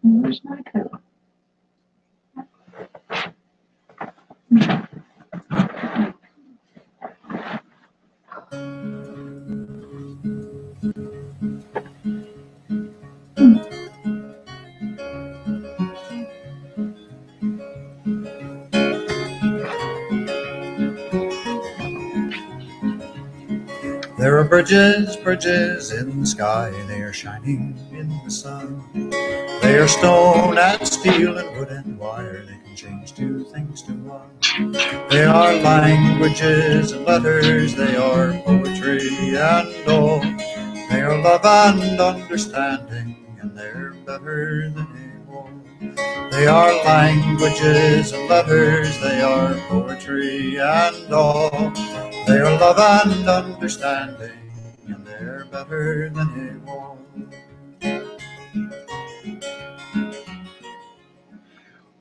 Where's my code? There are bridges, bridges in the sky, they are shining in the sun. They are stone and steel and wood and wire, they can change two things to one. They are languages and letters, they are poetry and all. They are love and understanding, and they're better than all. They are languages and letters, they are poetry and all. They are love and understanding, and they're better than all.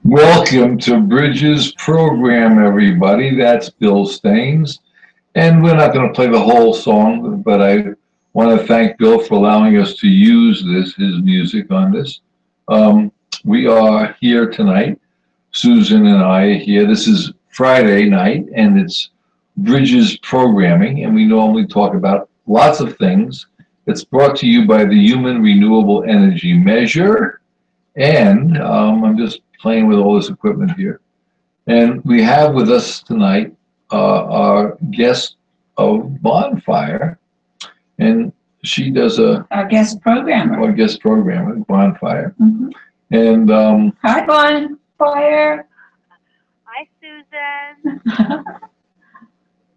Welcome to Bridges Program, everybody. That's Bill Staines. And we're not going to play the whole song, but I want to thank Bill for allowing us to use his music on this. We are here tonight. Susan and I are here. This is Friday night, and it's Bridges Programming, and we normally talk about lots of things. It's brought to you by the Human Renewable Energy Measure, and I'm just playing with all this equipment here. And we have with us tonight our guest of Bonfire, and she does our guest programmer. Our guest programmer, Bonfire. Mm-hmm. And hi, Bonfire. Hi, Susan.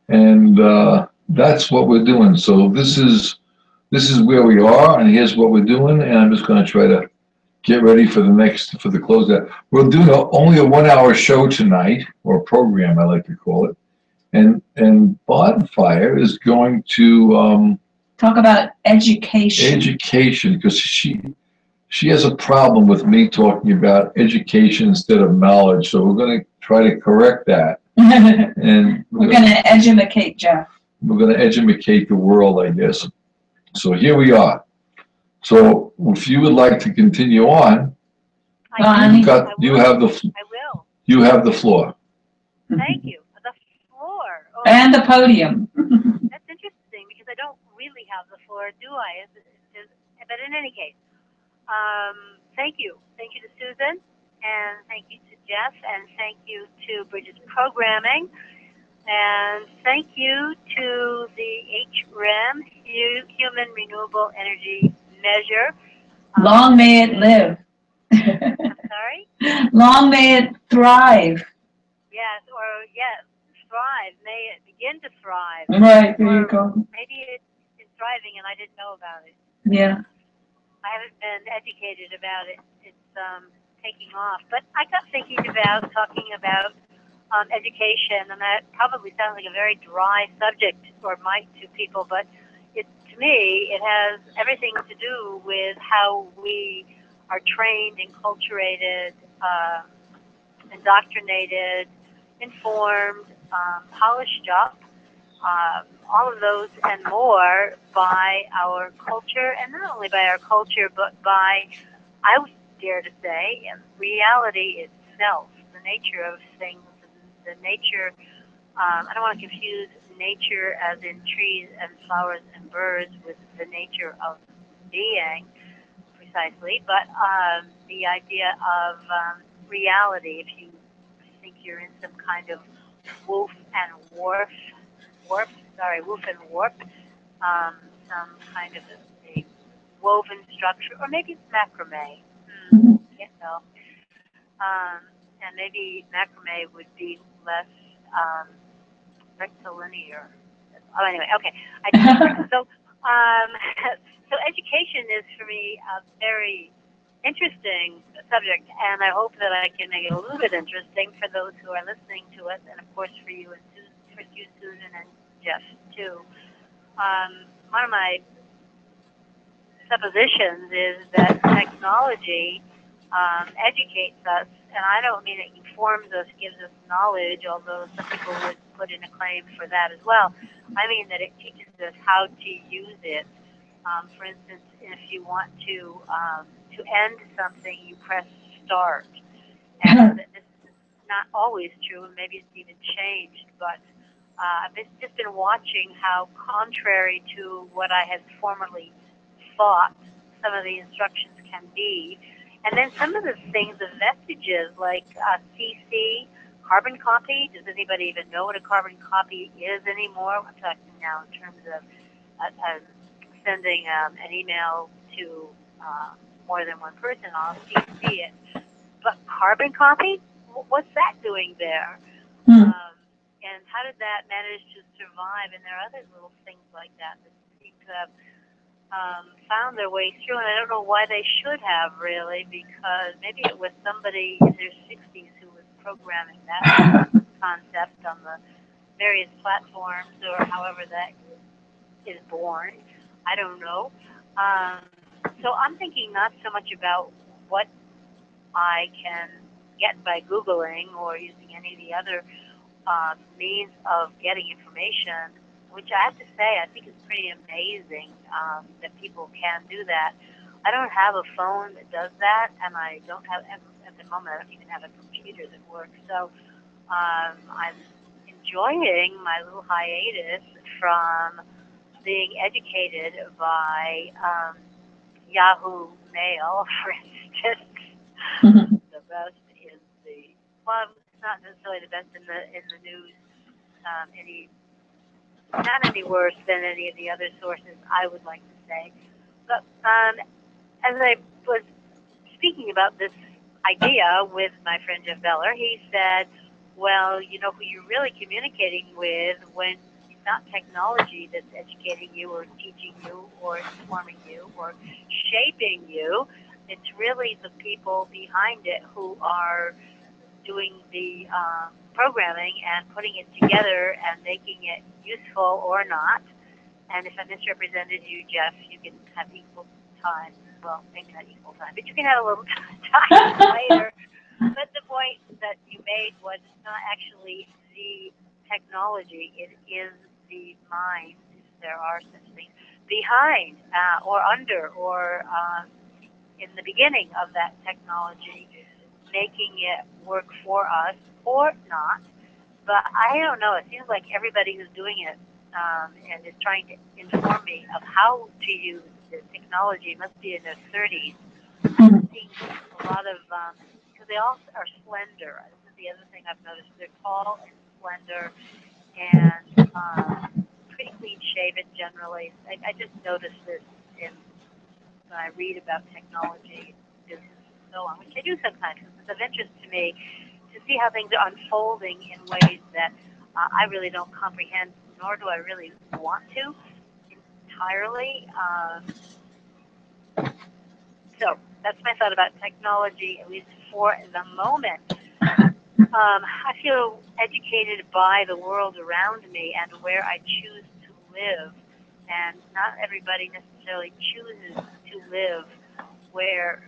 And that's what we're doing. So this is where we are, and here's what we're doing. And I'm just going to try to get ready for the closeout. We're doing only a 1 hour show tonight, or program I like to call it. And Bonfire is going to talk about education. Education, because she has a problem with me talking about education instead of knowledge. So we're going to try to correct that. And we're going to educate Jeff. We're going to educate the world, I guess. So here we are. So if you would like to continue on, you have the I will. You have the floor. Thank you. The floor. Oh, and the podium. That's interesting because I don't really have the floor, do I? But in any case, thank you. Thank you to Susan, and thank you to Jeff, and thank you to Bridges Programming, and thank you to the HREM, Human Renewable Energy Measure. Long may it live. I'm sorry? Long may it thrive. Yes, thrive. May it begin to thrive. Right, there you go. Maybe it's thriving and I didn't know about it. Yeah. I haven't been educated about it. It's taking off. But I got thinking about talking about education, and that probably sounds like a very dry subject, or might to people, but to me, it has everything to do with how we are trained, enculturated, indoctrinated, informed, polished up, all of those and more by our culture, and not only by our culture, but by, I would dare to say, reality itself, the nature of things, the nature, I don't want to confuse nature as in trees and flowers and birds with the nature of being precisely, but the idea of reality. If you think you're in some kind of woof and warp, some kind of a woven structure, or maybe it's macrame. Can't tell. And maybe macrame would be less rectilinear. Oh, anyway, okay. So education is for me a very interesting subject, and I hope that I can make it a little bit interesting for those who are listening to us, and of course for you and Susan and Jeff too. One of my suppositions is that technology educates us, and I don't mean it informs us, gives us knowledge, although some people would put in a claim for that as well. I mean that it teaches us how to use it For instance, if you want to end something, you press start. And this is not always true, and maybe it's even changed, but I've just been watching how contrary to what I had formerly thought some of the instructions can be. And then some of the things, the vestiges like CC, carbon copy. Does anybody even know what a carbon copy is anymore? I'm talking now in terms of sending an email to more than one person. I'll CC it. But carbon copy? What's that doing there? And how did that manage to survive? And there are other little things like that that seem to have found their way through. And I don't know why they should have, really, because maybe it was somebody in their 60s who was programming that concept on the various platforms or however that is born. I don't know. So I'm thinking not so much about what I can get by Googling or using any of the other means of getting information, which I have to say I think is pretty amazing that people can do that. I don't have a phone that does that, and I don't have, at the moment, I don't even have a computer that works. So I'm enjoying my little hiatus from being educated by Yahoo Mail, for instance. The best in the, well, it's not necessarily the best in the news, not any worse than any of the other sources, I would like to say. But as I was speaking about this idea with my friend Jeff Beller, he said, well, you know who you're really communicating with when it's not technology that's educating you or teaching you or informing you or shaping you. It's really the people behind it who are doing the programming and putting it together and making it useful or not. And if I misrepresented you, Jeff, you can have equal time. Well, maybe not equal time, but you can have a little time later. But the point that you made was it's not actually the technology. It is the mind, if there are such things, behind or under or in the beginning of that technology, making it work for us or not. But I don't know. It seems like everybody who's doing it and is trying to inform me of how to use the technology must be in their 30s. I'm seeing a lot of, because they all are slender. This is the other thing I've noticed. They're tall and slender and pretty clean shaven generally. I just noticed this when I read about technology, business, and so on, which I do sometimes. It's of interest to me to see how things are unfolding in ways that I really don't comprehend, nor do I really want to entirely. So that's my thought about technology, at least for the moment. I feel educated by the world around me and where I choose to live. And not everybody necessarily chooses to live where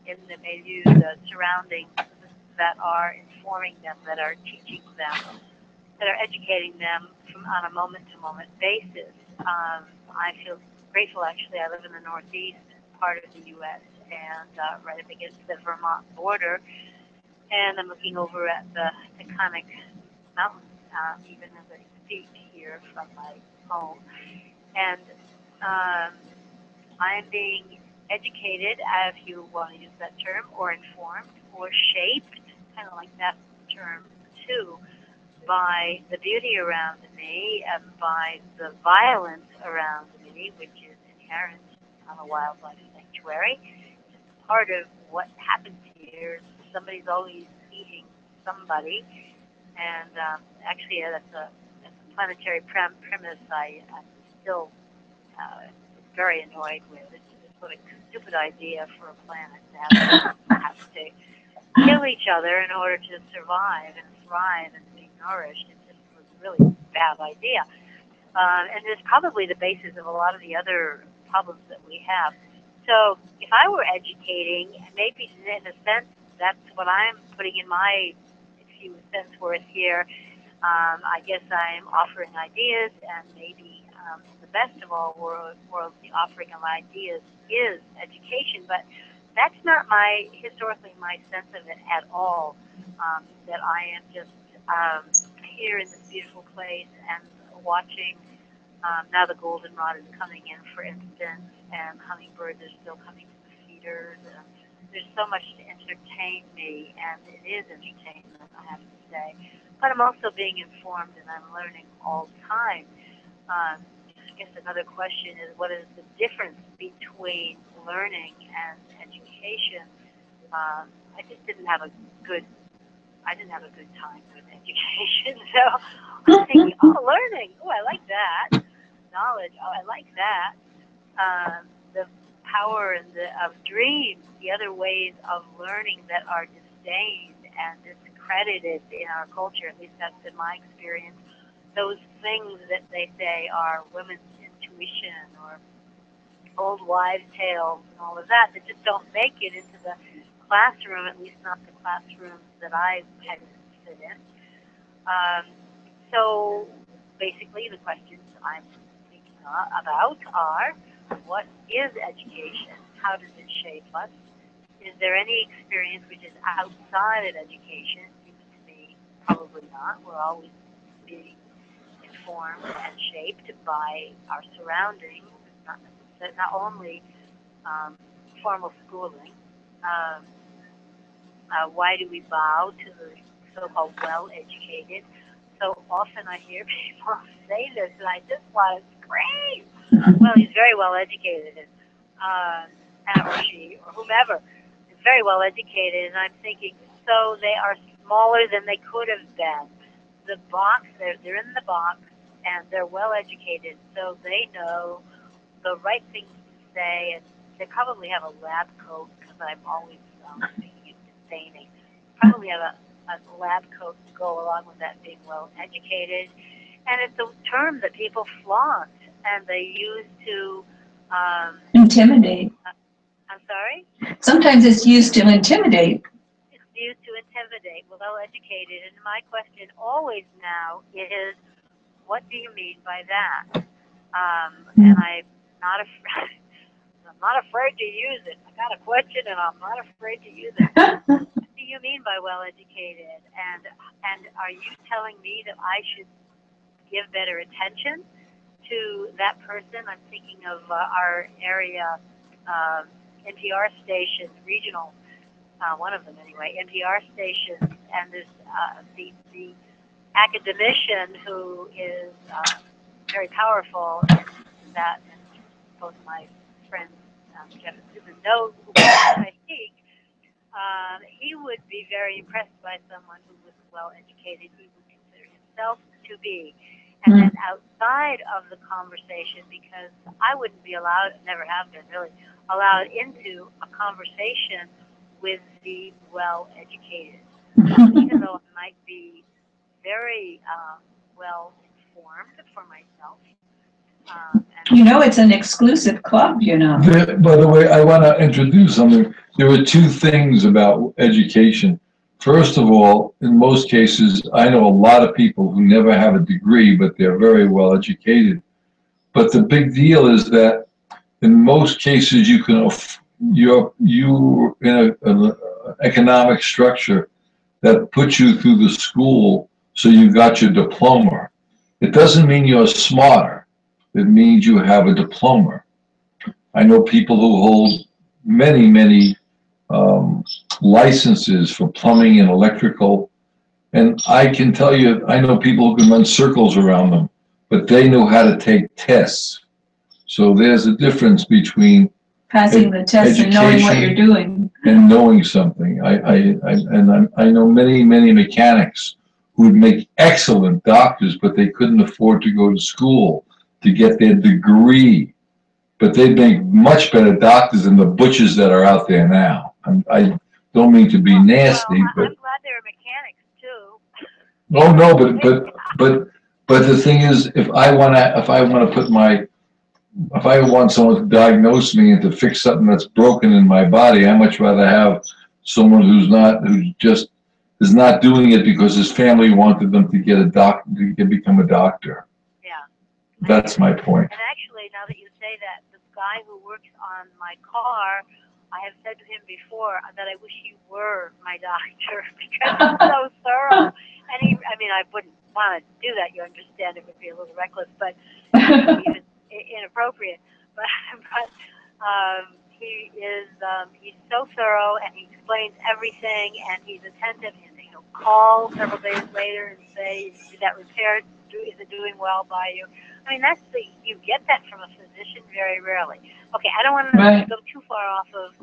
in the milieu, the surroundings that are informing them, that are teaching them, that are educating them on a moment-to-moment basis. I feel grateful, actually. I live in the Northeast part of the U.S. and right up against the Vermont border, and I'm looking over at the Taconic Mountains, even as I speak here from my home. And I'm being educated, if you want to use that term, or informed, or shaped, kind of like that term too, by the beauty around me and by the violence around me, which is inherent on a wildlife sanctuary. It's part of what happens here. Somebody's always eating somebody, and actually, that's a planetary premise I'm still very annoyed with. It's what a stupid idea for a planet to have to kill each other in order to survive and thrive and be nourished. It just was a really bad idea. And it's probably the basis of a lot of the other problems that we have. So if I were educating, maybe in a sense, that's what I'm putting in my few cents worth here. I guess I'm offering ideas and maybe the best of all worlds, the offering of ideas, is education. But that's not historically my sense of it at all. That I am just here in this beautiful place and watching. Now the goldenrod is coming in, for instance, and hummingbirds are still coming to the feeders. And there's so much to entertain me, and it is entertainment, I have to say. But I'm also being informed, and I'm learning all the time. I guess another question is, what is the difference between learning and education? I just didn't have a good time with education, so I'm thinking, oh, learning, oh, I like that. Knowledge, oh, I like that. The power of dreams, the other ways of learning that are disdained and discredited in our culture, at least that's been my experience. Those things that they say are women's intuition or old wives' tales and all of that just don't make it into the classroom, at least not the classrooms that I had to sit in. So basically the questions I'm thinking about are, what is education? How does it shape us? Is there any experience which is outside of education? It seems to me probably not. We're always being informed and shaped by our surroundings, not only formal schooling. Why do we bow to the so-called well-educated? So often I hear people say this, and I just want to scream. Well, he's very well-educated, or she, or whomever is very well-educated, and I'm thinking, so they are smaller than they could have been. The box, they're in the box, and they're well-educated, so they know the right things to say, and they probably have a lab coat, because I'm always thinking it's disdaining. Probably have a lab coat to go along with that, being well-educated. And it's a term that people flaunt, and they use to... intimidate. I'm sorry? Sometimes it's used to intimidate. It's used to intimidate, well-educated. And my question always now is, what do you mean by that? And I'm not afraid to use it. I got a question, and I'm not afraid to use it. What do you mean by well-educated? And are you telling me that I should give better attention to that person? I'm thinking of our area NPR stations, regional, one of them anyway, NPR stations, and there's the academician who is very powerful in that, and both my friends, Jeff and Susan, know who I speak. He would be very impressed by someone who was well-educated. He would consider himself to be. And then outside of the conversation, because I wouldn't be allowed, never have been really, allowed into a conversation with the well-educated. Even though I might be very well-informed for myself. You know, it's an exclusive club, you know. By the way, I want to introduce something. There are two things about education. First of all, in most cases, I know a lot of people who never have a degree, but they're very well educated. But the big deal is that in most cases, you're in an economic structure that puts you through the school, so you got your diploma. It doesn't mean you're smarter. It means you have a diploma. I know people who hold many licenses for plumbing and electrical, and I can tell you, I know people who can run circles around them, but they know how to take tests. So there's a difference between passing the test and knowing what you're doing and knowing something. I know many mechanics who would make excellent doctors, but they couldn't afford to go to school to get their degree. But they make much better doctors than the butchers that are out there now. I don't mean to be nasty, but I'm glad there are mechanics too. Oh no, but the thing is, if I want someone to diagnose me and to fix something that's broken in my body, I much rather have someone who just is not doing it because his family wanted them to get become a doctor. Yeah. That's my point. And actually, now that you say that, the guy who works on my car, I have said to him before that I wish he were my doctor because he's so thorough. And I mean, I wouldn't want to do that. You understand it would be a little reckless, but even inappropriate. But he's so thorough, and he explains everything, and he's attentive. And he'll call several days later and say, "Did that repair? Is it doing well by you?" I mean, you get that from a physician very rarely. Okay, I don't want to go too far off of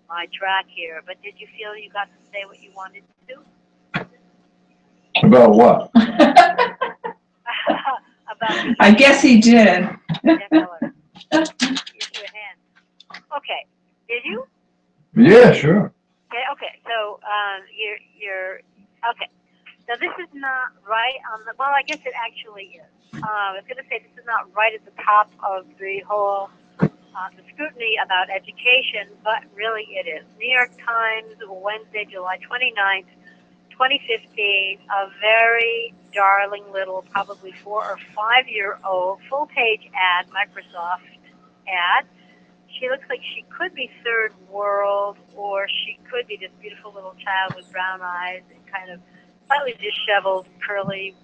my track here, but did you feel you got to say what you wanted to? About what? About I guess he did. Use your hand. Okay, did you? Yeah, sure. Okay. So you're okay. So this is not right on the. Well, I guess it actually is. I was going to say this is not right at the top of the whole the scrutiny about education, but really it is. New York Times, Wednesday, July 29th, 2015. A very darling little, probably 4 or 5 year old, full page ad, Microsoft ad. She looks like she could be third world, or she could be this beautiful little child with brown eyes and kind of slightly disheveled, curly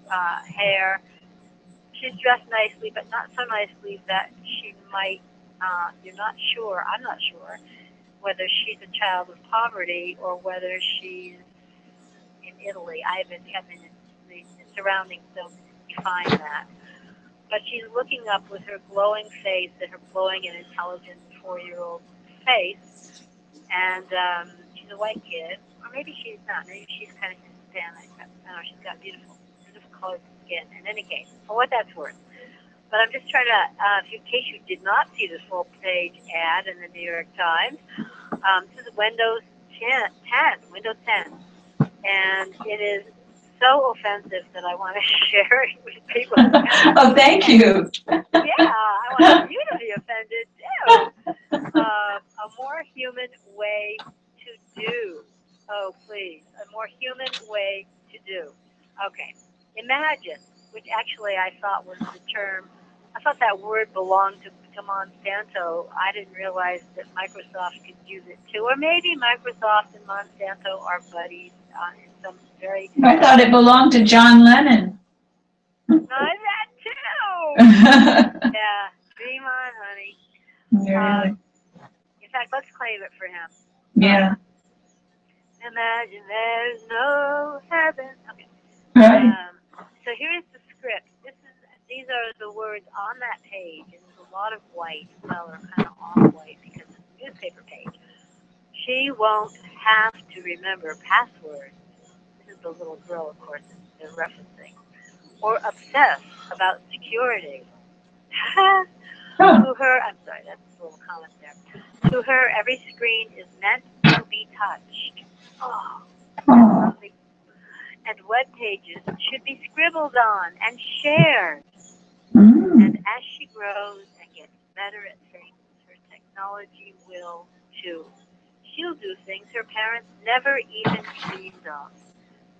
hair. She's dressed nicely, but not so nicely that she might, you're not sure, I'm not sure, whether she's a child of poverty or whether she's in Italy. I haven't the surroundings don't define that. But she's looking up with her glowing face and her glowing and intelligent 4-year-old face. And she's a white kid. Or maybe she's not. Maybe she's kind of Hispanic. I don't know. She's got beautiful colored skin. In any case, for what that's worth. But I'm just trying to, in case you did not see the full page ad in the New York Times, this is Windows 10. And it is so offensive that I want to share it with people. Oh, thank you. Yeah, I want you to be offended too. A more human way to do. Oh, please. A more human way to do. Okay. Imagine, which actually I thought was the term, I thought that word belonged to Monsanto. I didn't realize that Microsoft could use it too. Or maybe Microsoft and Monsanto are buddies in some very... I thought it belonged to John Lennon. That too! Yeah, dream on, honey. Really? In fact, let's claim it for him. Yeah. Imagine there's no heaven. Okay. Right. So here's the script. These are the words on that page, and there's a lot of white, well, or kind of off-white because it's a newspaper page. She won't have to remember passwords. This is the little girl, of course, they're referencing. Or obsess about security. To her, I'm sorry, that's a little comment there. To her, every screen is meant to be touched. Oh, that's lovely. And web pages should be scribbled on and shared. And as she grows and gets better at things, her technology will too. She'll do things her parents never even dreamed of.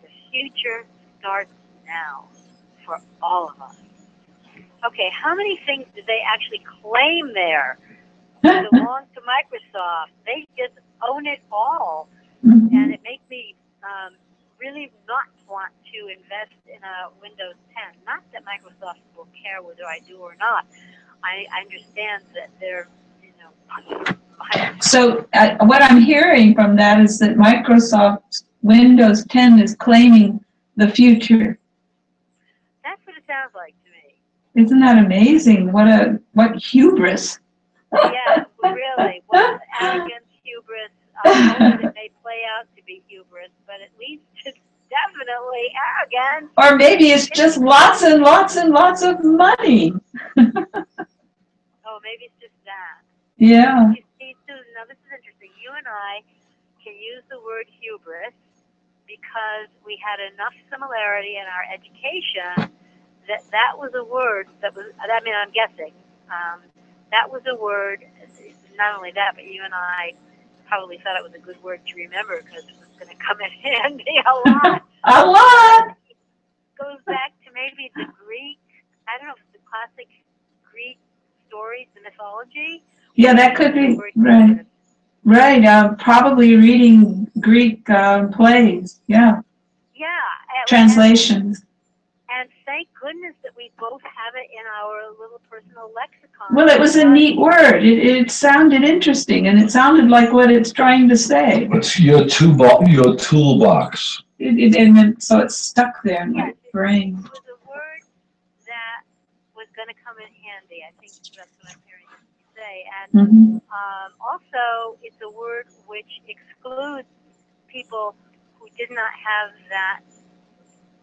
The future starts now for all of us. Okay, how many things do they actually claim there that belong to Microsoft? They just own it all. And it makes me really not want to invest in a Windows 10. Not that Microsoft will care whether I do or not. I understand that they're, So what I'm hearing from that is that Microsoft Windows 10 is claiming the future. That's what it sounds like to me. Isn't that amazing? What hubris. Yeah, really. What arrogance, hubris. It may play out to be hubris, but at least it's definitely arrogant. Or maybe it's just lots and lots and lots of money. Oh, maybe it's just that. Yeah. You see, Susan, now this is interesting. You and I can use the word hubris because we had enough similarity in our education that was a word that was, I mean, I'm guessing, that was a word, not only that, but you and I probably thought it was a good word to remember because it was going to come in handy a lot. A lot. It goes back to maybe the Greek, I don't know if it's the classic Greek stories, the mythology. Yeah, that could be, right. Right, probably reading Greek plays, yeah, Yeah. translations. And thank goodness that we both have it in our little personal lexicon. Well, it was a neat word. It sounded interesting, and it sounded like what it's trying to say. It's your toolbox. And so it's stuck there in my brain. It was a word that was going to come in handy. I think that's what I'm hearing you say. And also, it's a word which excludes people who did not have that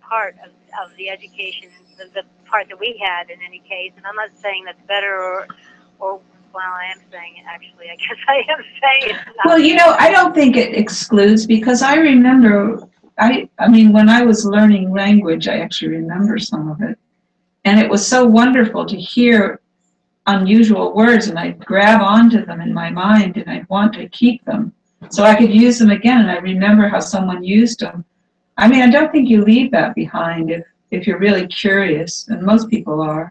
part of the education, the part that we had in any case. And I'm not saying that's better or well, I am saying it actually. I guess I am saying it. Well, you know, I don't think it excludes, because I remember, I mean, when I was learning language, I actually remember some of it. And it was so wonderful to hear unusual words, and I'd grab onto them in my mind, and I'd want to keep them so I could use them again. And I remember how someone used them. I mean, I don't think you leave that behind if you're really curious, and most people are.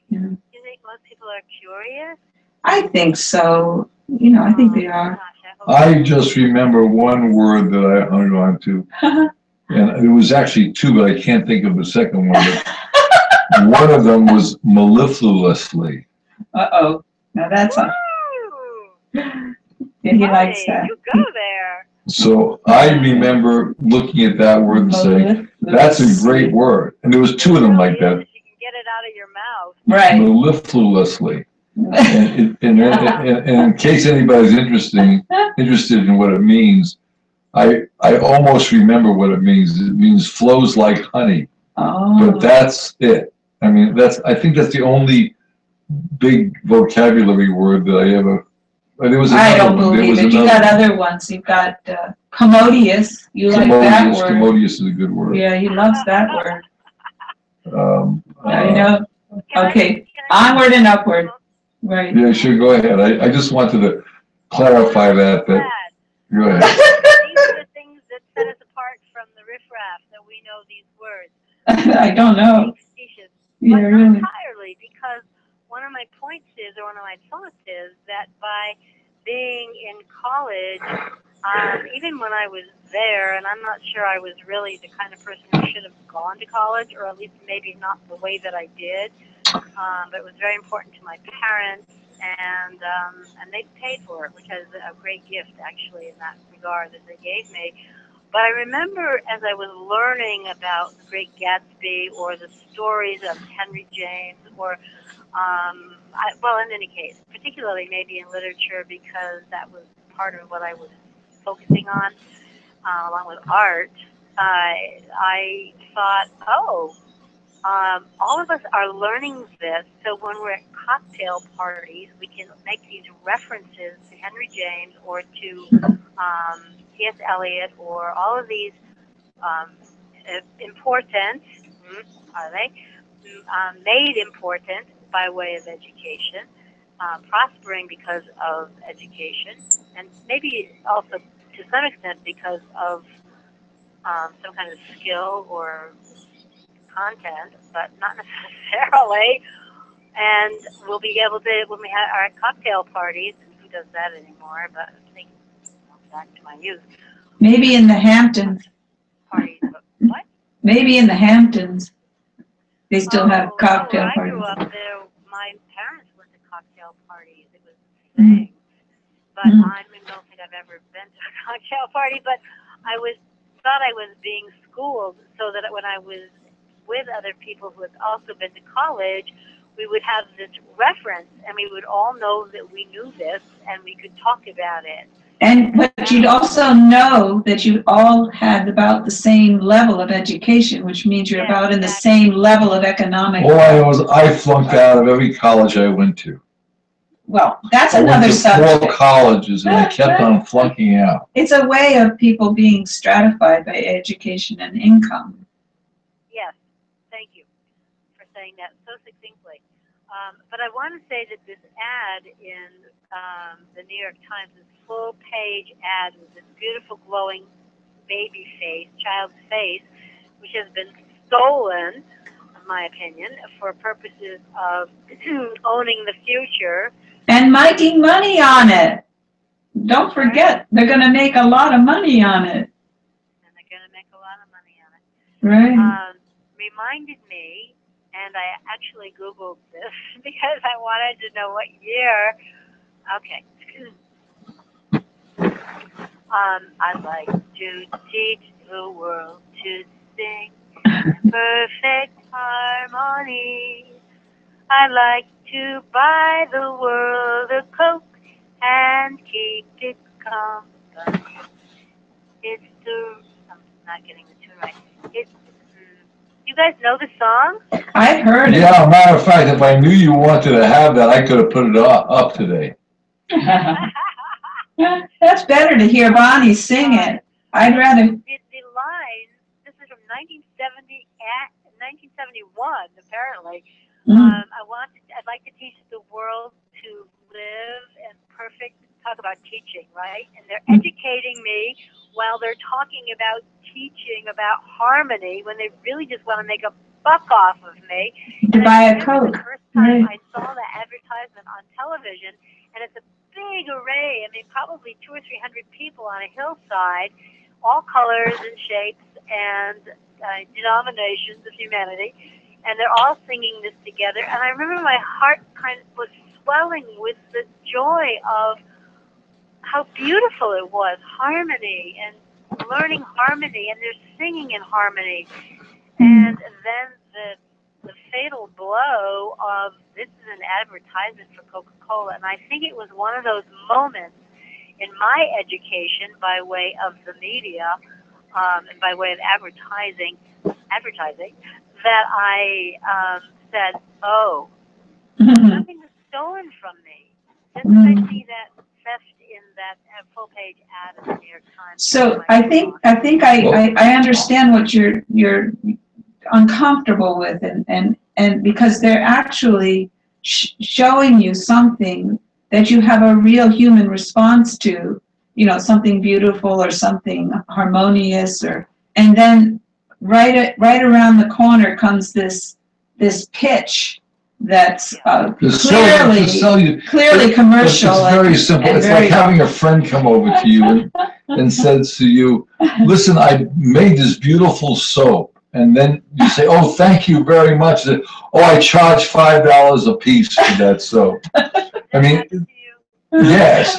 You know. You think most people are curious? I think so. You know, I think they are. I just remember one word that I hung on to, and it was actually two, but I can't think of the second one. But one of them was mellifluously. Uh-oh. Now that's a... Yeah, he likes that. You go there. So I remember looking at that word and saying, that's a great word. And there was two of them like that. You can get it out of your mouth. Right. Mellifluously. And in case anybody's interested in what it means, I almost remember what it means. It means flows like honey. Oh. But that's it. I mean, I think that's the only big vocabulary word that I ever. There was another I don't one. believe it. You got other ones. You've got commodious. You like that word. Commodious is a good word. Yeah, he loves that word. I know. Can Okay, I onward and upward. Right. Yeah, sure, go ahead. I just wanted to clarify that. Go ahead. These are the things that set us apart from the riffraff, that we know these words. I don't know. Yeah, but not entirely, because one of my points is, or one of my thoughts is, that by being in college, even when I was there, and I'm not sure I was really the kind of person who should have gone to college, or at least maybe not the way that I did, but it was very important to my parents, and they paid for it, which is a great gift, actually, in that regard that they gave me. But I remember as I was learning about The Great Gatsby, or the stories of Henry James, or, well, in any case, particularly maybe in literature, because that was part of what I was focusing on, along with art, I thought, all of us are learning this, so when we're at cocktail parties, we can make these references to Henry James or to T.S. Eliot, or all of these important, are they, made important by way of education, prospering because of education, and maybe also to some extent because of some kind of skill or content, but not necessarily. And we'll be able to, when we have our cocktail parties, and who does that anymore, but I think back to my youth. Maybe in the Hamptons. Parties, but what? Maybe in the Hamptons. They still have cocktail parties. I grew up there. My parents went to cocktail parties. It was a thing. But I don't think I've ever been to a cocktail party, but I thought I was being schooled, so that when I was with other people who had also been to college, we would have this reference, and we would all know that we knew this, and we could talk about it. But you'd also know that you all had about the same level of education, which means you're about in the same level of economic. All I know is I flunked out of every college I went to. Well, that's another subject. I went to 4 colleges, and I kept on flunking out. It's a way of people being stratified by education and income. Yes, thank you for saying that so succinctly. But I want to say that this ad in the New York Times, this full-page ad with this beautiful glowing baby face, child's face, which has been stolen, my opinion, for purposes of owning the future. And making money on it. Don't forget, they're going to make a lot of money on it. And they're going to make a lot of money on it. Right. Reminded me, and I actually Googled this because I wanted to know what year. Okay. I'd like to teach the world to sing in perfect harmony. I'd like to buy the world a Coke and keep it company. It's the... I'm not getting the tune right. It's... You guys know the song? I've heard it. Yeah, matter of fact, if I knew you wanted to have that, I could have put it up today. That's better to hear Bonnie sing it. I'd rather... The line, this is from 1971, apparently. I'd like to teach the world to live in perfect, talk about teaching, right? And they're educating me while they're talking about teaching about harmony when they really just want to make a buck off of me. To buy a Coke. The first time I saw the advertisement on television, and it's a big array, I mean, probably 200 or 300 people on a hillside, all colors and shapes and denominations of humanity, and they're all singing this together. And I remember my heart kind of was swelling with the joy of how beautiful it was, harmony, and learning harmony, and they're singing in harmony. And then the fatal blow of this is an advertisement for Coca-Cola, and I think it was one of those moments in my education by way of the media and by way of advertising, that I said, oh, something was stolen from me. Just as I see that theft in that full-page ad in the New York Times. So I think I understand what you're uncomfortable with, and because they're actually showing you something that you have a real human response to, you know, something beautiful or something harmonious, and then right around the corner comes this pitch that's clearly commercial. It's very simple. It's like having a friend come over to you and says to you, listen, I made this beautiful soap. And then you say, oh, thank you very much. Oh, I charge $5 a piece for that soap. I mean, yes.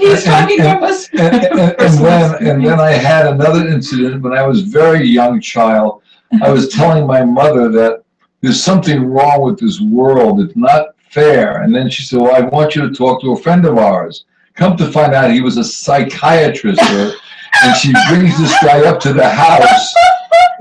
And then I had another incident when I was a very young child. I was telling my mother that there's something wrong with this world. It's not fair. And then she said, well, I want you to talk to a friend of ours. Come to find out he was a psychiatrist. And she brings this guy up to the house.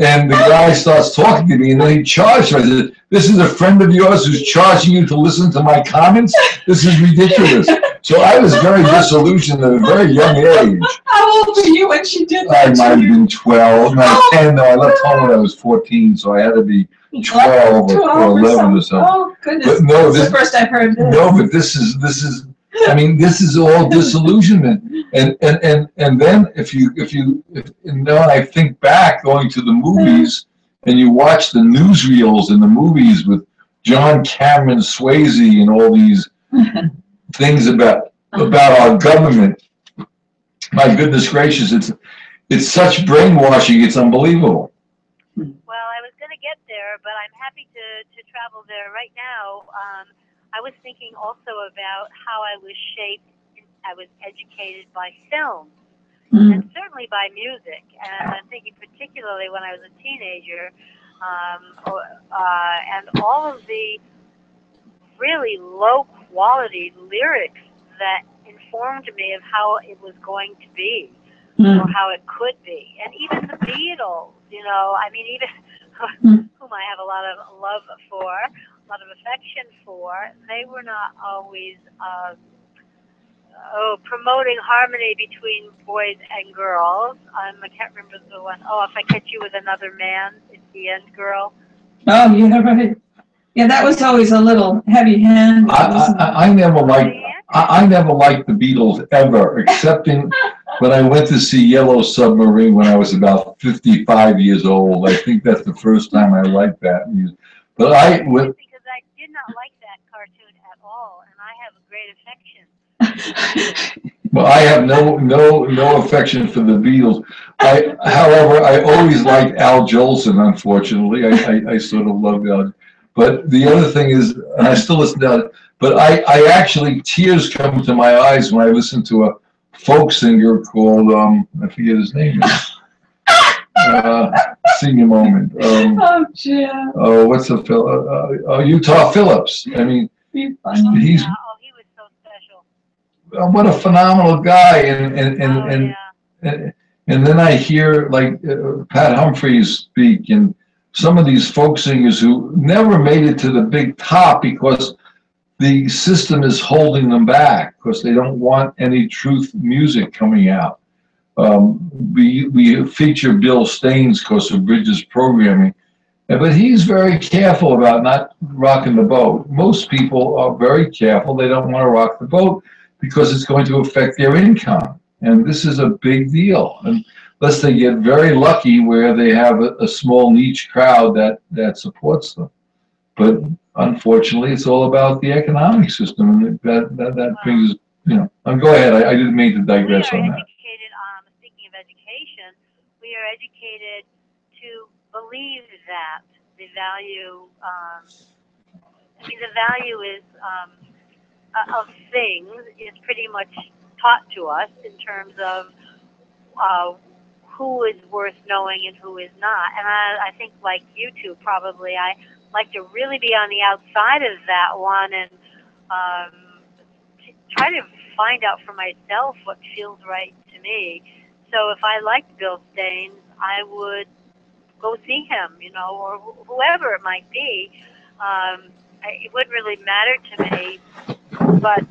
And the guy starts talking to me, and then he charged her. I said, this is a friend of yours who's charging you to listen to my comments? This is ridiculous. So I was very disillusioned at a very young age. How old were you when she did that? I might have been 12. No, 10. No, I left home when I was 14, so I had to be 12 or 11 or something. Oh, goodness. But no, this is the first I've heard this. No, but this is. I mean, this is all disillusionment, and then if I think back going to the movies, and you watch the newsreels in the movies with John Cameron Swayze and all these things about our government. My goodness gracious, it's such brainwashing. It's unbelievable. Well, I was going to get there, but I'm happy to travel there right now. I was thinking also about how I was shaped, I was educated by film, and certainly by music. And I'm thinking particularly when I was a teenager, and all of the really low-quality lyrics that informed me of how it was going to be, or how it could be. And even the Beatles, you know, I mean, even whom I have a lot of love for, a lot of affection for, they were not always promoting harmony between boys and girls. I can't remember the one. Oh, if I catch you with another man, it's the end, girl. Oh, yeah, right. Yeah, that was always a little heavy-handed. I never liked the Beatles ever, excepting when I went to see Yellow Submarine when I was about 55 years old. I think that's the first time I liked that music. But I would. Because I did not like that cartoon at all, and I have a great affection. Well, I have no affection for the Beatles. However, I always liked Al Jolson. Unfortunately, I sort of loved Al. But the other thing is, and I still listen to it. But I actually tears come to my eyes when I listen to a folk singer called I forget his name. Sing a moment. Oh, Jim. Oh, what's the fellow? Utah Phillips. I mean, You're funny. he's. Oh, he was so special. What a phenomenal guy, and then I hear like Pat Humphreys speak, and some of these folk singers who never made it to the big top because the system is holding them back because they don't want any truth music coming out. We feature Bill Staines because of Bridges programming, but he's very careful about not rocking the boat. Most people are very careful; they don't want to rock the boat because it's going to affect their income. And this is a big deal, unless they get very lucky where they have a small niche crowd that supports them. But unfortunately, it's all about the economic system, and that brings, go ahead. I didn't mean to digress on that. Speaking of education, we are educated to believe that the value, the value is of things is pretty much taught to us in terms of who is worth knowing and who is not. And I think, like you two, probably, I like to really be on the outside of that one and try to find out for myself what feels right to me. So if I liked Bill Staines, I would go see him, or whoever it might be. It wouldn't really matter to me. But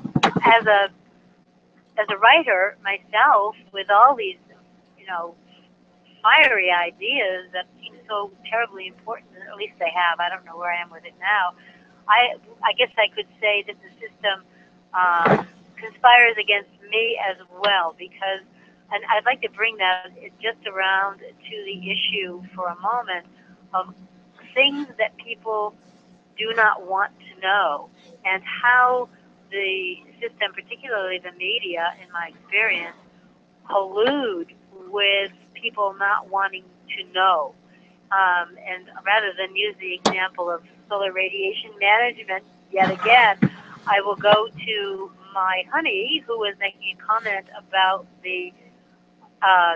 as a writer myself, with all these, fiery ideas that seem so terribly important, at least they have. I don't know where I am with it now. I guess I could say that the system conspires against me as well, because, and I'd like to bring that just around to the issue for a moment of things that people do not want to know, and how the system, particularly the media, in my experience, collude with people not wanting to know. And rather than use the example of solar radiation management, yet again, I will go to my honey, who was making a comment about the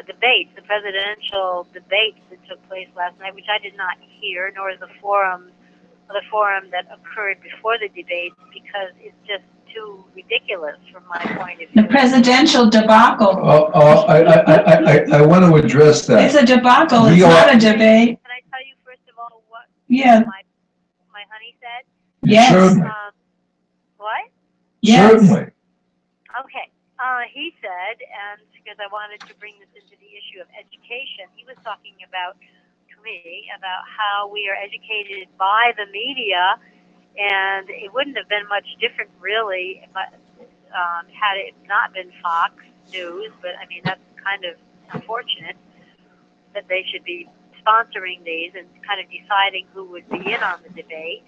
debates, the presidential debates that took place last night, which I did not hear, nor the forum that occurred before the debates, because it's just too ridiculous from my point of view. The presidential debacle. I want to address that. It's a debacle. It's not a debate. Can I tell you first of all what my honey said? Yes. Certainly. What? Yes. Certainly. Okay. He said, and because I wanted to bring this into the issue of education, he was talking about, to me, about how we are educated by the media, and it wouldn't have been much different, really, had it not been Fox News. But I mean, that's kind of unfortunate that they should be sponsoring these and kind of deciding who would be in on the debate.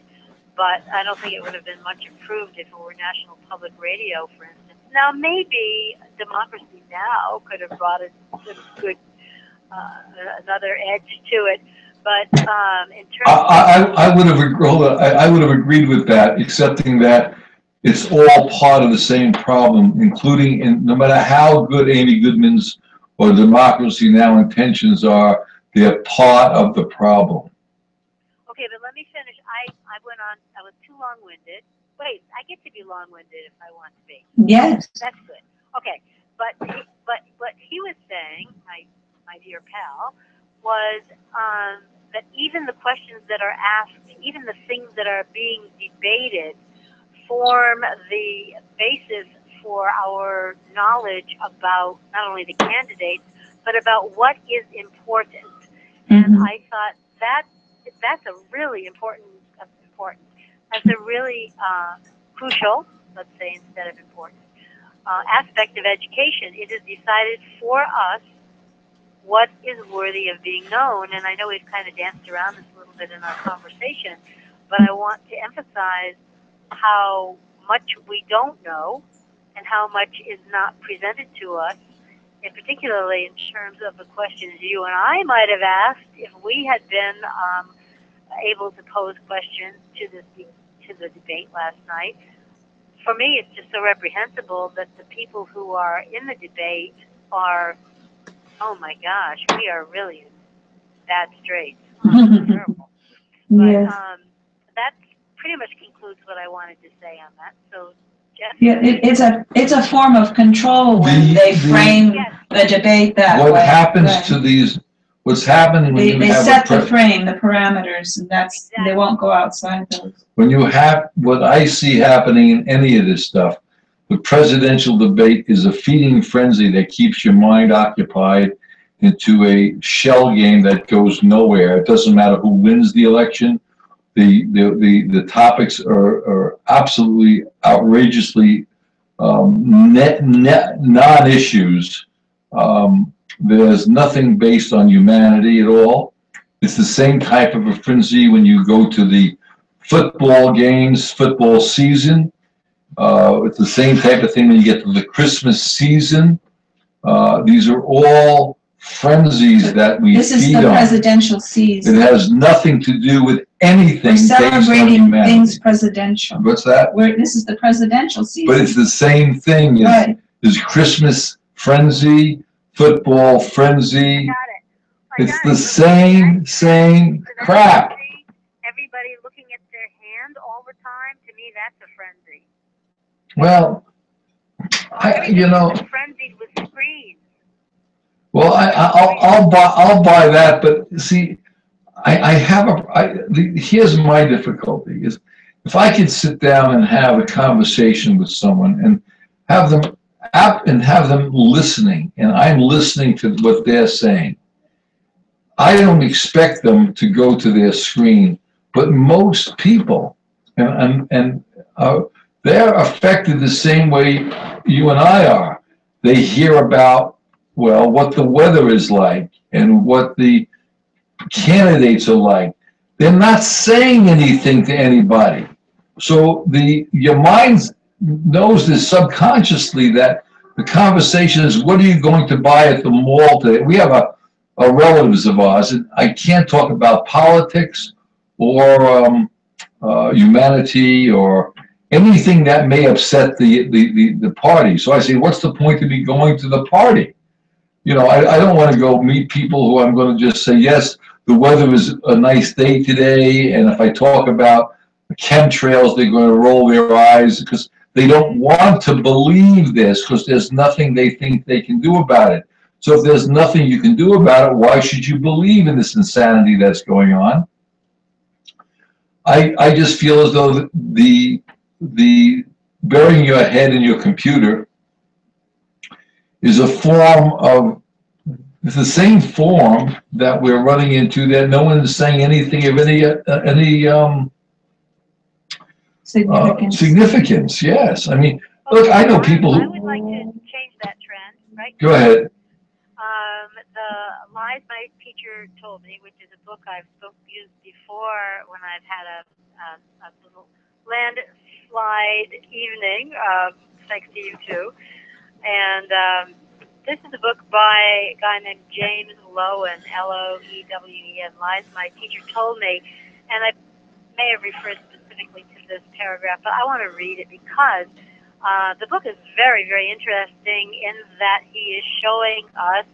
But I don't think it would have been much improved if it were National Public Radio, for instance. Now, maybe Democracy Now! Could have brought some good, another edge to it. But in terms I would have agreed with that, accepting that it's all part of the same problem, including no matter how good Amy Goodman's or Democracy Now! Intentions are, they're part of the problem. Okay, but let me finish. I went on. I was too long-winded. Wait, I get to be long-winded if I want to be. Yes. That's good. Okay, but he was saying, my dear pal, was that even the questions that are asked, even the things that are being debated, form the basis for our knowledge about not only the candidates, but about what is important. And I thought that's a really important. That's a really crucial, let's say instead of important, aspect of education. It is decided for us what is worthy of being known. And I know we've kind of danced around this a little bit in our conversation, but I want to emphasize how much we don't know and how much is not presented to us, and particularly in terms of the questions you and I might have asked if we had been able to pose questions to the debate last night. For me, it's just so reprehensible that the people who are in the debate are, oh my gosh, we are really in bad straits. Oh, terrible. But Yes. that pretty much concludes what I wanted to say on that. So, Jeff? Yeah, it's a form of control when they frame the debate that way. What happens Right. to these? What's happening when They you have set the frame, the parameters, and that's Exactly. they won't go outside those. when you have what I see happening in any of this stuff, the presidential debate is a feeding frenzy that keeps your mind occupied into a shell game that goes nowhere. It doesn't matter who wins the election. The topics are absolutely outrageously non-issues. There's nothing based on humanity at all. It's the same type of a frenzy when you go to the football games, football season. It's the same type of thing when you get to the Christmas season. These are all frenzies that we This is feed the on. presidential season. It has nothing to do with anything We're based on celebrating humanity. things presidential. What's that? This is the presidential season. But it's the same thing. Right. There's Christmas frenzy, football frenzy. It's the same crap. Everybody looking at their hand all the time, to me, that's a frenzy. Well, Frenzied with screens. Well, I'll buy that, but see, here's my difficulty is if I could sit down and have a conversation with someone and have them listening, and I'm listening to what they're saying. I don't expect them to go to their screen, but most people, they're affected the same way you and I are. They hear about, well, what the weather is like and what the candidates are like. They're not saying anything to anybody. So your mind knows this subconsciously that the conversation is, what are you going to buy at the mall today? We have a relatives of ours, and I can't talk about politics or humanity or anything that may upset the party. So I say, what's the point of me going to the party? I don't want to go meet people who I'm going to just say, yes, the weather is a nice day today. And if I talk about chemtrails, they're going to roll their eyes because they don't want to believe this because there's nothing they think they can do about it. So if there's nothing you can do about it, why should you believe in this insanity that's going on? I just feel as though the burying your head in your computer is a form of, it's the same form that we're running into that no one is saying anything of any significance. Yes, I mean, look, I know people who. I would like to change that trend, right? Go ahead. The Lies My Teacher Told Me, which is a book I've used before when I've had a little landslide evening, thanks to you too. And this is a book by a guy named James Lowen, Loewen, Lies My Teacher Told Me. And I may have referred specifically to this paragraph, but I want to read it because the book is very, very interesting in that he is showing us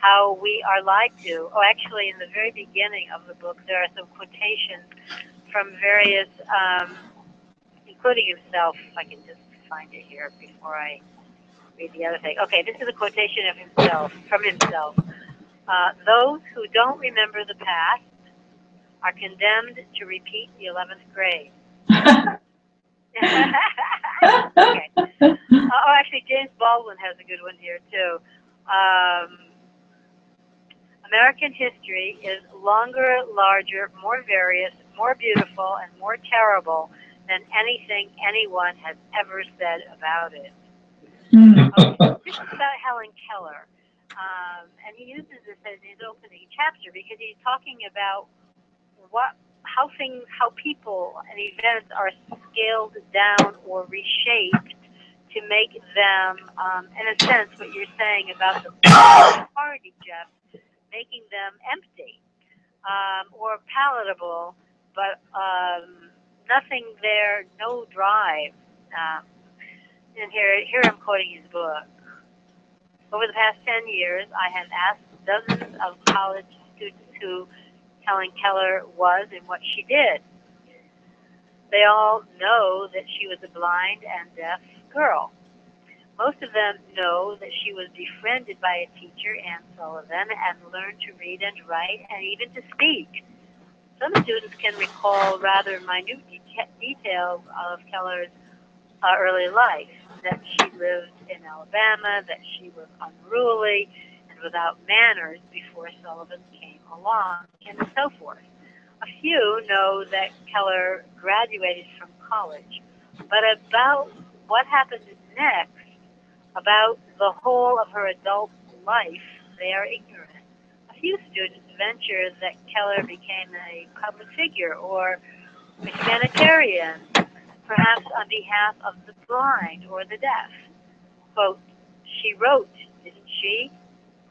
how we are lied to. Oh, actually, in the very beginning of the book, there are some quotations from various, including himself, if I can just find it here before I read the other thing. Okay, this is a quotation of himself, from himself. Those who don't remember the past are condemned to repeat the 11th grade. Okay. Oh, actually, James Baldwin has a good one here, too. American history is longer, larger, more various, more beautiful, and more terrible than anything anyone has ever said about it. Okay, this is about Helen Keller. And he uses this as his opening chapter because he's talking about what how people and events are scaled down or reshaped to make them, in a sense, what you're saying about the party, Jeff, making them empty or palatable, but nothing there, no drive. And here I'm quoting his book. Over the past 10 years, I have asked dozens of college students who Helen Keller was and what she did. They all know that she was a blind and deaf girl. Most of them know that she was befriended by a teacher, Anne Sullivan, and learned to read and write and even to speak. Some students can recall rather minute details of Keller's early life, that she lived in Alabama, that she was unruly and without manners before Sullivan came along, and so forth. A few know that Keller graduated from college, but about what happened next, about the whole of her adult life, they are ignorant. A few students venture that Keller became a public figure or a humanitarian, perhaps on behalf of the blind or the deaf. Quote, she wrote, didn't she?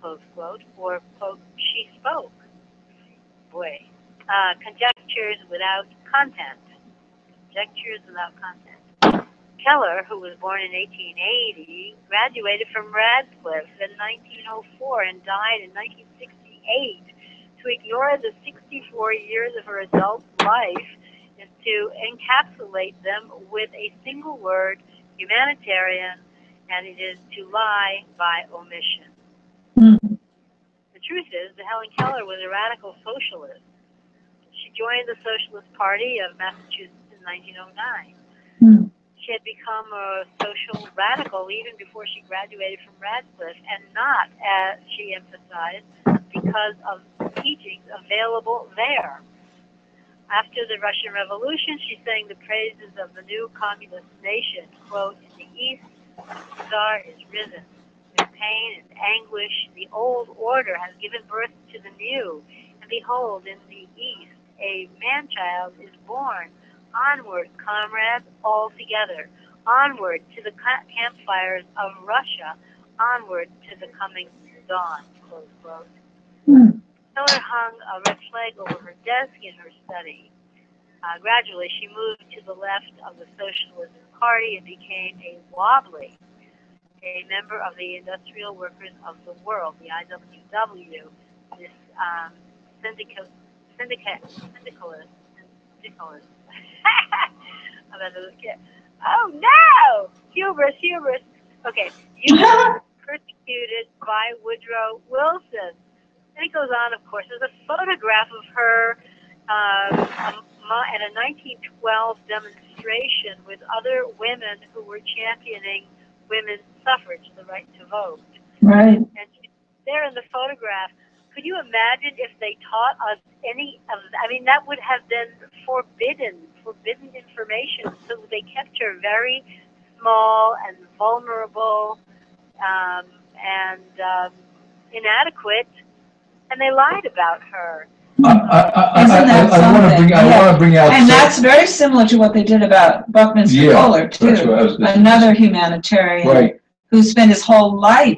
Close quote. Or, quote, she spoke. Boy. Conjectures without content. Conjectures without content. Keller, who was born in 1880, graduated from Radcliffe in 1904 and died in 1968. To ignore the 64 years of her adult life is to encapsulate them with a single word, humanitarian, and it is to lie by omission. Mm. The truth is that Helen Keller was a radical socialist. She joined the Socialist Party of Massachusetts in 1909. Mm. She had become a social radical even before she graduated from Radcliffe, and not, as she emphasized, because of teachings available there. After the Russian Revolution, she sang the praises of the new communist nation. Quote, in the East, the star is risen. With pain and anguish, the old order has given birth to the new. And behold, in the East, a man-child is born. Onward, comrades, all together. Onward to the campfires of Russia. Onward to the coming dawn. Close quote. Mm. Keller hung a red flag over her desk in her study. Gradually, she moved to the left of the Socialist Party and became a wobbly, a member of the Industrial Workers of the World, the IWW, this syndicalist. I'm about to look at. Oh no! Hubris. Okay, you were persecuted by Woodrow Wilson. And it goes on, of course. There's a photograph of her at a 1912 demonstration with other women who were championing women's suffrage, the right to vote. Right. And she's there in the photograph. Could you imagine if they taught us any of, I mean, that would have been forbidden information. So they kept her very small and vulnerable and inadequate, and they lied about her. I want to bring out. And that's very similar to what they did about Buckminster Fuller, too. Another humanitarian, right, who spent his whole life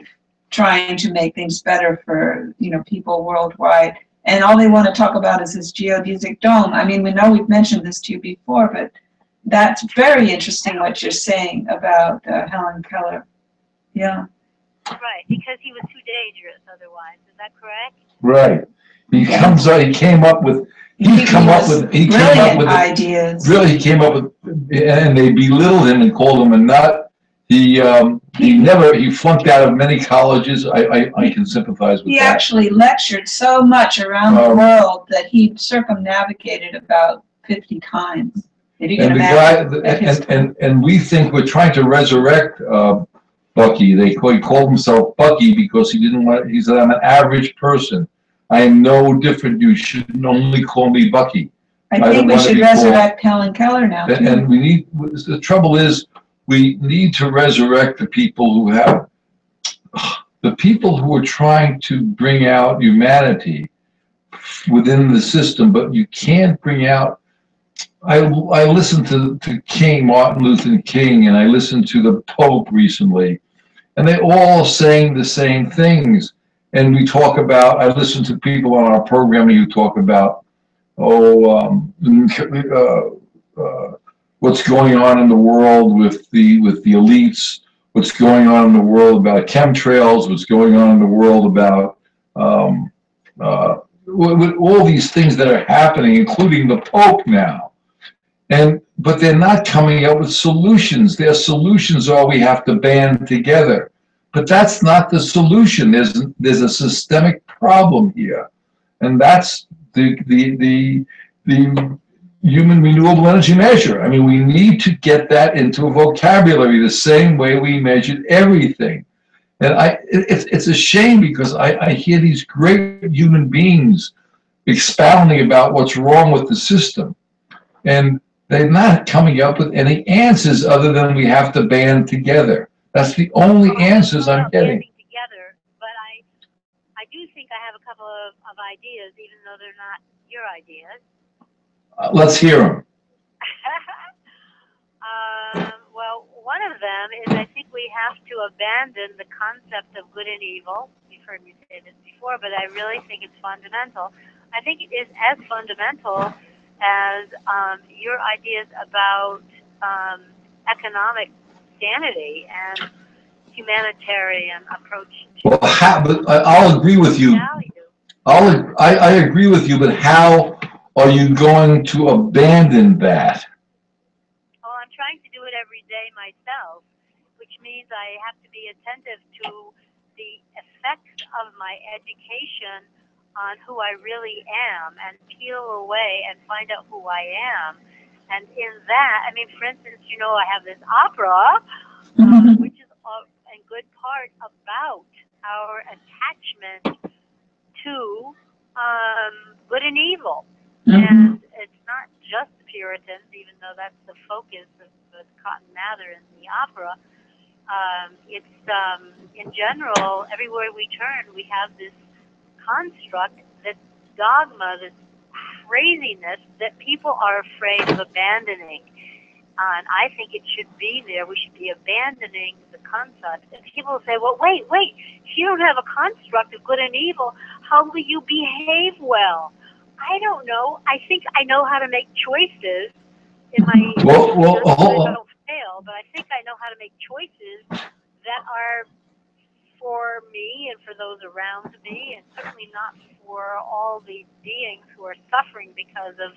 trying to make things better for, people worldwide. And all they want to talk about is this geodesic dome. I mean, we know we've mentioned this to you before, but that's very interesting what you're saying about Helen Keller. Yeah. Right, because he was too dangerous otherwise. Is that correct? Right. He came up with ideas. Really, he came up with, and they belittled him and called him a nut. He flunked out of many colleges. I can sympathize with that. He actually lectured so much around the world that he circumnavigated about 50 times. If you can imagine. And we think we're trying to resurrect Bucky. He called himself Bucky because he said, I'm an average person. I am no different. You shouldn't only call me Bucky. I think we should resurrect Helen Keller now, too. And the trouble is, we need to resurrect the people who are trying to bring out humanity within the system, but you can't bring out. I listened to King, Martin Luther King, and I listened to the Pope recently, and they all saying the same things. And we talk about, I listen to people on our program who talk about, what's going on in the world with the elites, what's going on in the world about chemtrails, what's going on in the world about with all these things that are happening, including the Pope now. But they're not coming up with solutions. Their solutions are we have to band together. But that's not the solution. There's a systemic problem here, and that's the human renewable energy measure. I mean, we need to get that into a vocabulary the same way we measured everything. And it's a shame because I hear these great human beings expounding about what's wrong with the system, and they're not coming up with any answers other than we have to band together. That's the only answers I'm getting. Banding together, but I do think I have a couple of ideas, even though they're not your ideas. Let's hear them. Well, one of them is I think we have to abandon the concept of good and evil. You've heard me say this before, but I really think it's fundamental. I think it is as fundamental as your ideas about economic sanity and humanitarian approach to Well, but I'll agree with you. value. I agree with you, but how are you going to abandon that? Well, I'm trying to do it every day myself, which means I have to be attentive to the effects of my education on who I really am and peel away and find out who I am. And in that, I mean, for instance, I have this opera, which is in good part about our attachment to good and evil. And it's not just the Puritans, even though that's the focus of the Cotton Mather in the opera. It's, in general, everywhere we turn, we have this construct, this dogma, this craziness that people are afraid of abandoning. And I think it should be there. We should be abandoning the concept. And people say, well, wait, if you don't have a construct of good and evil, how will you behave well? I don't know. I think I know how to make choices in my I don't fail, but I think I know how to make choices that are for me and for those around me, and certainly not for all the beings who are suffering because of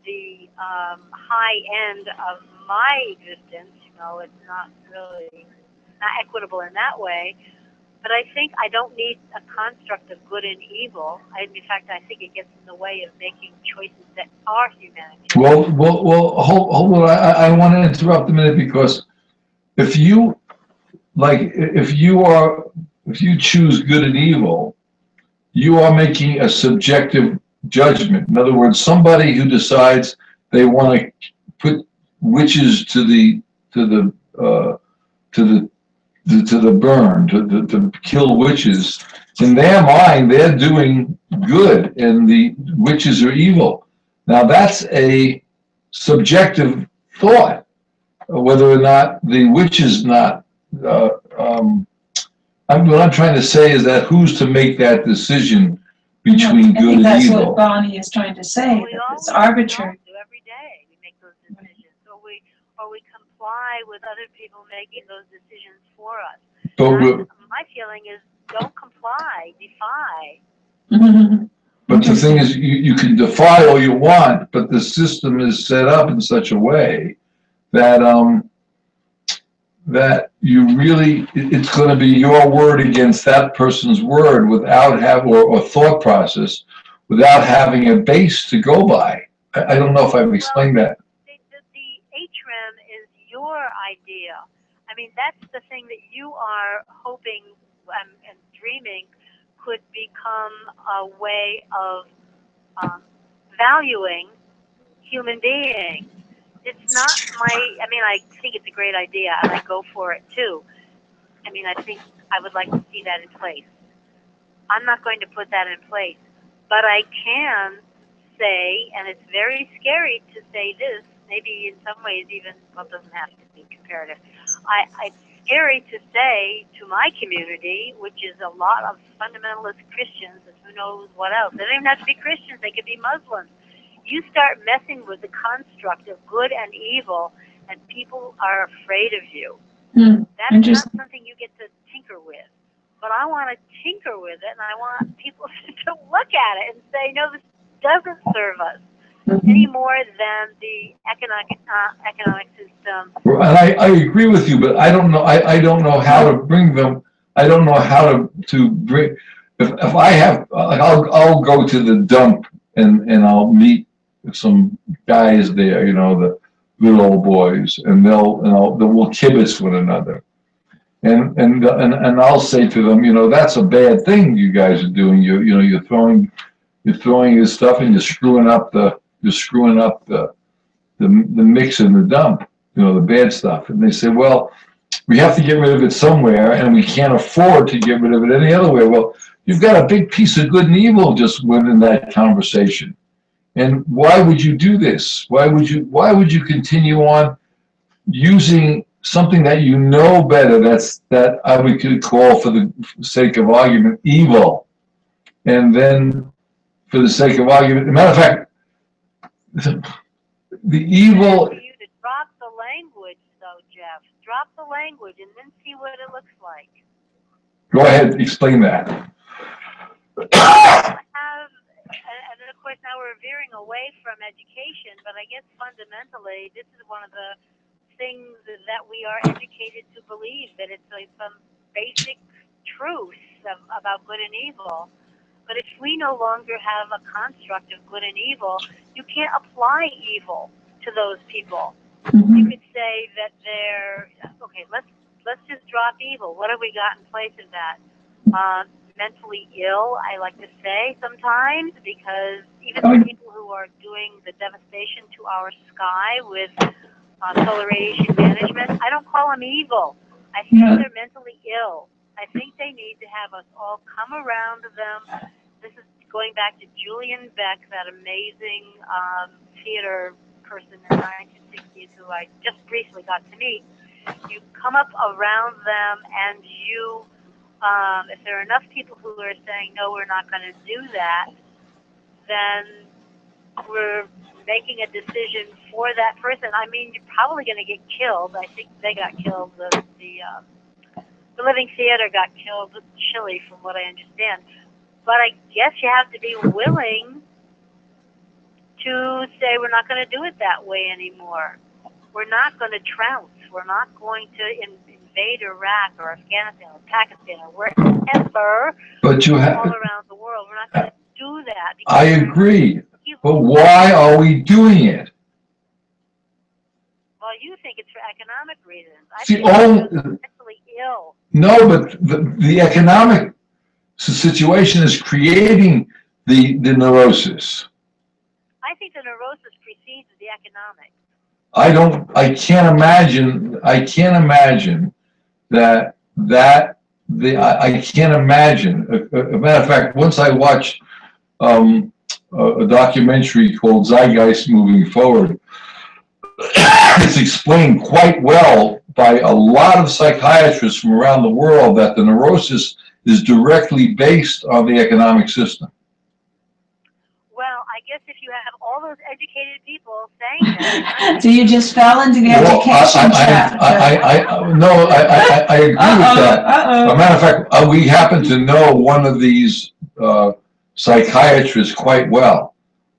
the high end of my existence. It's not really not equitable in that way. But I think I don't need a construct of good and evil. In fact, I think it gets in the way of making choices that are humanitarian. Well, hold on. I want to interrupt a minute because if you choose good and evil, you are making a subjective judgment. In other words, somebody who decides they want to put witches to the burn, to kill witches. In their mind, they're doing good, and the witches are evil. Now, that's a subjective thought, whether or not the witch is not. What I'm trying to say is that who's to make that decision between good and evil? That's what Bonnie is trying to say. Well, It's arbitrary. Every day we make those decisions, or we comply with other people making those decisions for us. My feeling is don't comply, defy. But the thing is, you can defy all you want, but the system is set up in such a way that that you really, it's going to be your word against that person's word without having, or thought process, without having a base to go by. I don't know if I've explained that. The HREM is your idea. I mean, that's the thing that you are hoping and dreaming could become a way of valuing human beings. It's not I think it's a great idea, and I go for it too. I think I would like to see that in place. I'm not going to put that in place, But I can say, and it's very scary to say this, maybe in some ways even, well, it doesn't have to be comparative. It's scary to say to my community, which is a lot of fundamentalist Christians and who knows what else. They don't even have to be Christians, they could be Muslims. You start messing with the construct of good and evil, and people are afraid of you. That's not something you get to tinker with. But I want to tinker with it, and I want people to look at it and say, no, this doesn't serve us any more than the economic system. And I agree with you, but I don't know. I don't know how to bring them. I don't know how to bring. If I have, I'll go to the dump and I'll meet some guys there. You know, the good old boys, and we'll kibitz one another. And I'll say to them, you know, that's a bad thing you guys are doing. You're throwing this stuff and you're screwing up the mix in the dump, you know, the bad stuff. And they say, well, we have to get rid of it somewhere, and we can't afford to get rid of it any other way. Well, you've got a big piece of good and evil just within that conversation. And why would you do this? Why would you continue on using something that you know better, that I would call, for the sake of argument, evil, and then for the sake of argument, matter of fact, the evil. For you to drop the language, though, Jeff. Drop the language and then see what it looks like. Go ahead, explain that. And of course, now we're veering away from education, but I guess fundamentally, this is one of the things that we are educated to believe, that it's like some basic truths about good and evil. But if we no longer have a construct of good and evil, you can't apply evil to those people. You could say that they're okay. Let's just drop evil. What have we got in place of that? Mentally ill, I like to say sometimes, because even the people who are doing the devastation to our sky with solar radiation management, I don't call them evil. I think they're mentally ill. I think they need to have us all come around them. This is going back to Julian Beck, that amazing theater person in the 1960s who I just briefly got to meet. You come up around them, and you, if there are enough people who are saying, no, we're not going to do that, then we're making a decision for that person. I mean, you're probably going to get killed. I think they got killed. The Living Theater got killed with Chile, from what I understand. But I guess you have to be willing to say, we're not going to do it that way anymore. We're not going to trounce. We're not going to invade Iraq or Afghanistan or Pakistan or wherever, but you have all around the world. We're not going to do that. I agree. But why are we doing it? Well, you think it's for economic reasons. I See, think it's mentally ill. No, but the economic situation is creating the neurosis. I think the neurosis precedes the economic. I can't imagine I can't imagine. A matter of fact, once I watched a documentary called Zeitgeist Moving Forward, it's explained quite well by a lot of psychiatrists from around the world that the neurosis is directly based on the economic system. Well, I guess if you have all those educated people saying that. So you just fell into the education trap. I agree with that. As a matter of fact, we happen to know one of these psychiatrists quite well.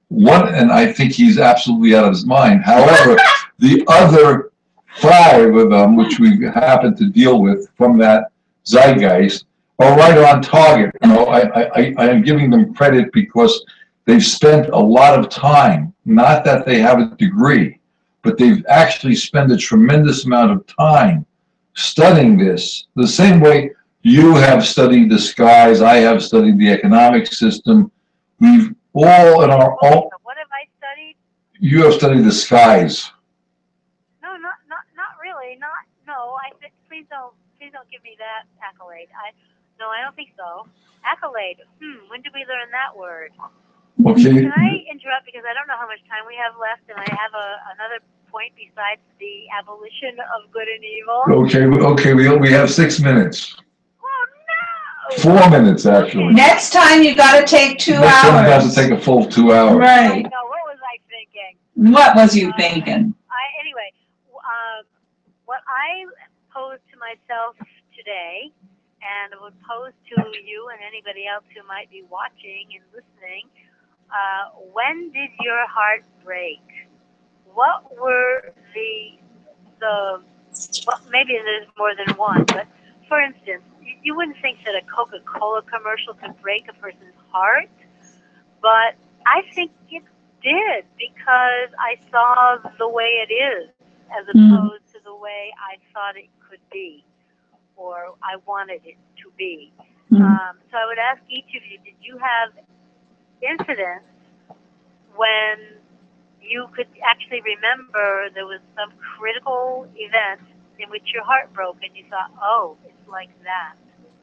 And I think he's absolutely out of his mind. However, the other 5 of them, which we happen to deal with from that zeitgeist, are right on target. You know, I am giving them credit because they've spent a lot of time, not that they have a degree, but they've actually spent a tremendous amount of time studying this. The same way you have studied the skies, I have studied the economic system. We've all in our own. What have I studied? You have studied the skies. No, not really. Please don't give me that accolade. I don't think so. Accolade. When did we learn that word? Okay. Can I interrupt because I don't know how much time we have left, and I have another point besides the abolition of good and evil. Okay. We have 6 minutes. Oh no! 4 minutes actually. Next time you got to take 2 Next time you have to hours. take a full 2 hours. Right. No, what was I thinking? What was you thinking? Anyway, what I posed to myself today, and would pose to you and anybody else who might be watching and listening, when did your heart break? What were well, maybe there's more than one, but for instance, you wouldn't think that a Coca-Cola commercial could break a person's heart, but I think it did because I saw the way it is as opposed to the way I thought it could be or I wanted it to be. So I would ask each of you, did you have incidents when you could actually remember there was some critical event in which your heart broke and you thought, oh, it's like that?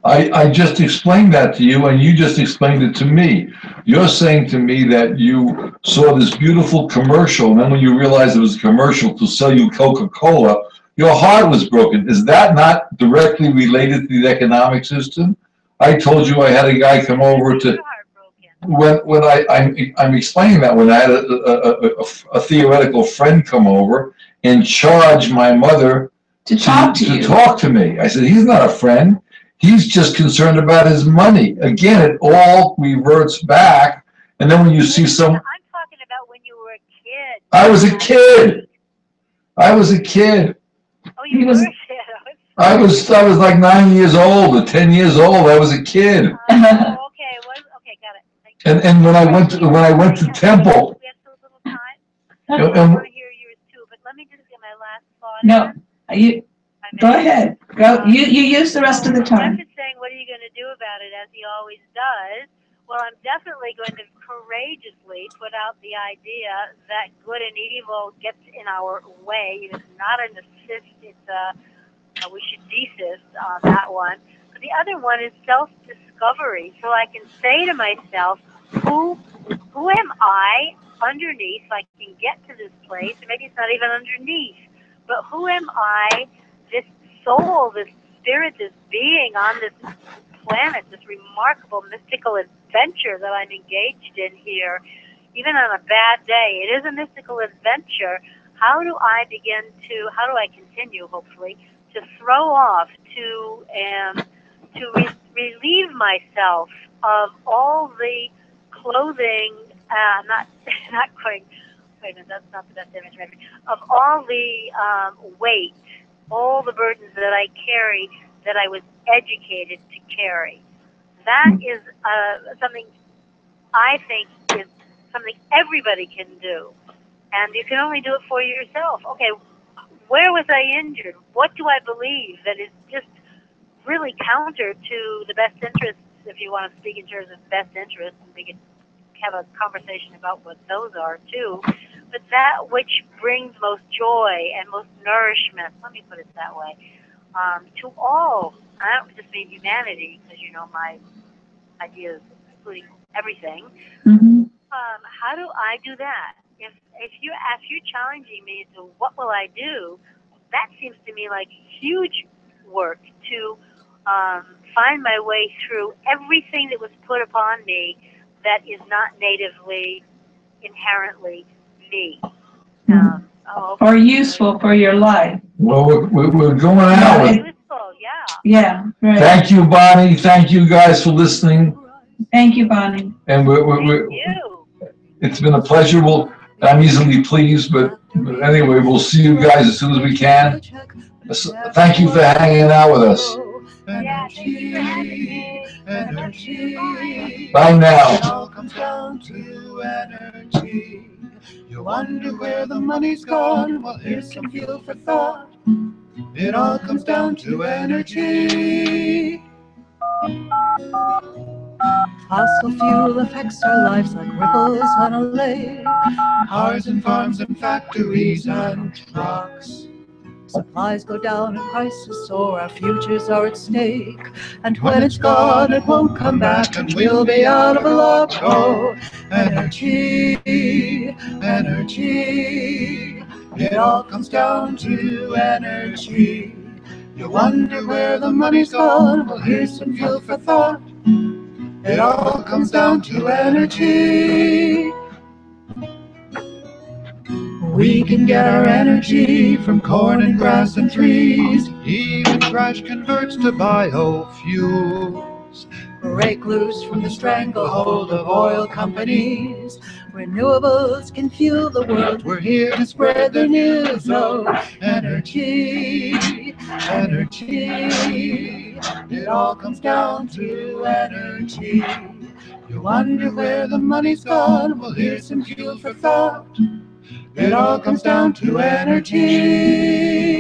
I just explained that to you, and you just explained it to me. You're saying to me that you saw this beautiful commercial, and then when you realized it was a commercial to sell you Coca-Cola, your heart was broken. Is that not directly related to the economic system? I told you I had a guy come over to... When I'm explaining that, when I had a theoretical friend come over and charge my mother To talk to me. I said, he's not a friend. He's just concerned about his money. Again, it all reverts back. And then when you see some... I'm talking about when you were a kid. I was a kid. Oh, you were a kid. I was like 9 years old or 10 years old. I was a kid. Okay, got it. And when I went to temple... We have so little time. I want to hear yours too, but let me just get my last thought. No, go ahead. Go. You use the rest of the time. Jeff is saying, what are you going to do about it, as he always does? Well, I'm definitely going to courageously put out the idea that good and evil gets in our way. It's not an assist. It's we should desist on that one. But the other one is self-discovery. So I can say to myself, who am I underneath? So I can get to this place, or maybe it's not even underneath. But who am I, this soul, this spirit, this being on this planet, this remarkable mystical adventure that I'm engaged in here, even on a bad day? It is a mystical adventure. How do I continue, hopefully, to throw off, to relieve myself of all the clothing, not going, wait a minute, that's not the best image, maybe, of all the weight, all the burdens that I carry that I was educated to carry. That is something I think is something everybody can do. And you can only do it for yourself. Okay, where was I injured? What do I believe that is just really counter to the best interests, if you want to speak in terms of best interests, and we can have a conversation about what those are too. But that which brings most joy and most nourishment, let me put it that way, to all. I don't just mean humanity, because you know my ideas including everything. How do I do that? If you're challenging me to what will I do, that seems to me like huge work to find my way through everything that was put upon me that is not natively, inherently me. Or useful for your life. Well, we're going out. Useful, yeah. Yeah, right. Thank you, Bonnie. Thank you guys for listening. Thank you, Bonnie. And Thank you. It's been a pleasure. I'm easily pleased, but anyway, we'll see you guys as soon as we can. Thank you for hanging out with us. Yeah, thank you for having me. Bye now. It all comes down to energy. You wonder where the money's gone? Well, here's some fuel for thought. It all comes down to energy. Fossil fuel affects our lives like ripples on a lake. Cars and farms and factories and trucks. Supplies go down and prices soar, our futures are at stake. And when it's gone, it won't come back, and we'll be out of luck. Oh, energy, energy. It all comes down to energy. You wonder where the money's gone? Well, here's some fuel for thought. It all comes down to energy. We can get our energy from corn and grass and trees. Even trash converts to biofuels. Break loose from the stranglehold of oil companies. Renewables can fuel the world. We're here to spread the news. Oh, energy, energy. It all comes down to energy. You wonder where the money's gone? Well, here's some fuel for thought. It all comes down to energy.